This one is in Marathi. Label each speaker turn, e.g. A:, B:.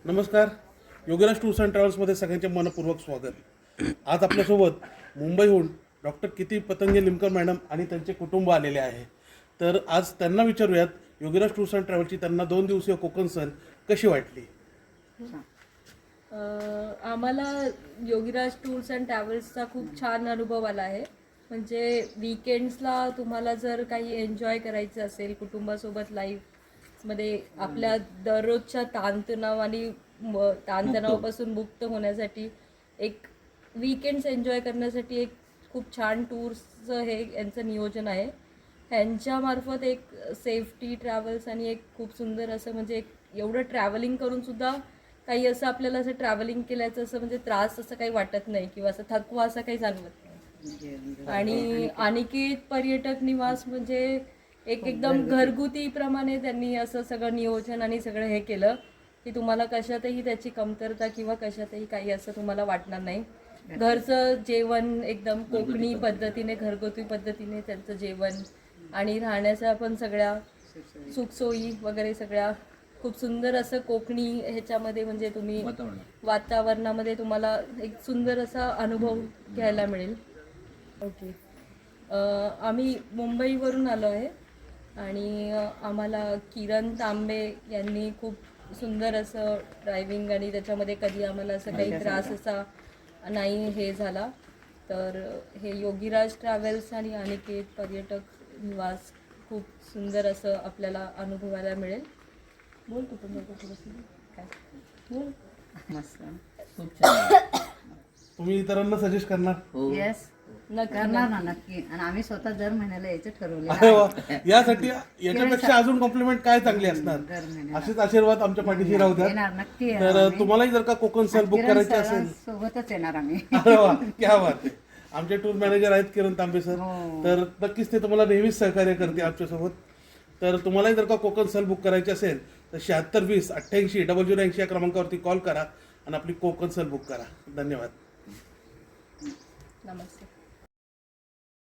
A: नमस्कार. योगीराज टूर्स अँड ट्रॅव्हल्समध्ये सगळ्यांचे मनपूर्वक स्वागत. आज आपल्यासोबत मुंबईहून डॉक्टर किती पतंगे लिमकर मॅडम आणि त्यांचे कुटुंब आलेले आहे. तर आज त्यांना विचारूयात योगीराज टूर्स अँड ट्रॅव्हलची त्यांना 2 दिवसीय कोकण सहल कशी वाटली.
B: आम्हाला योगीराज टूर्स अँड ट्रॅव्हल्सचा खूप छान अनुभव आला आहे. म्हणजे वीकेंड्सला तुम्हाला जर काही एन्जॉय करायचं असेल कुटुंबासोबत लाईफमध्ये आपल्या दररोजच्या ताणतणाव आणि ताणतणावापासून मुक्त होण्यासाठी एक वीकेंड्स एन्जॉय करण्यासाठी एक खूप छान टूर्सचं हे यांचं नियोजन आहे. ह्यांच्यामार्फत एक सेफ्टी ट्रॅव्हल्स आणि एक खूप सुंदर असं म्हणजे एक एवढं ट्रॅव्हलिंग करूनसुद्धा काही असं आपल्याला असं ट्रॅव्हलिंग केल्याचं असं म्हणजे त्रास असं काही वाटत नाही किंवा असं थकवा असं काही जाणवत नाही. आणि अनिकेत पर्यटक निवास म्हणजे एकदम घरगुती प्रमाणे त्यांनी असं सगळं नियोजन आणि सगळं हे केलं की तुम्हाला कशातही त्याची कमतरता किंवा कशातही काही असं तुम्हाला वाटणार नाही. घरचं जेवण एकदम कोकणी पद्धतीने घरगुती पद्धतीने त्यांचं जेवण आणि राहण्याच्या पण सगळ्या सुखसोयी वगैरे सगळ्या खूप सुंदर असं कोकणी ह्याच्यामध्ये म्हणजे तुम्ही वातावरणामध्ये तुम्हाला एक सुंदर असा अनुभव घ्यायला मिळेल. ओके. आम्ही मुंबईवरून आलो आहे आणि आम्हाला किरण तांबे यांनी खूप सुंदर असं ड्रायव्हिंग आणि त्याच्यामध्ये कधी आम्हाला असं काही त्रास असा नाही हे झाला. तर हे योगीराज ट्रॅव्हल्स आणि अनिकेत पर्यटक निवास खूप सुंदर असं आपल्याला अनुभवायला मिळेल. बोल तू पण काय बोल.
C: मस्त खूप छान.
A: तुम्ही इतरांना सजेस्ट करणार?
C: हो
D: येस करणार ना नक्की. आणि आम्ही स्वतः दर महिन्याला यायचं ठरवलं
A: अरे वा. यासाठी याच्यापेक्षा अजून कॉम्प्लिमेंट काय चांगली असणार.
D: दर महिन्याला
A: असेच आशीर्वाद आमच्या पाठीशी राहू द्या.
D: येणार नक्की
A: तर तुम्हालाही जर का कोकण सहल बुक करायची असेल
D: सोबतच येणार आम्ही.
A: अरे वा, क्या बात आहे. आमचे टूर मॅनेजर आहेत किरण तांबे सर.
D: हो.
A: तर नक्कीच ते तुम्हाला नेहमीच सहकार्य करते आमच्यासोबत. तर तुम्हालाही जर का कोकण सहल बुक करायची असेल तर 7620 88 0080 या क्रमांकावरती कॉल करा आणि आपली कोकण सहल बुक करा. धन्यवाद.
B: नमस्ते.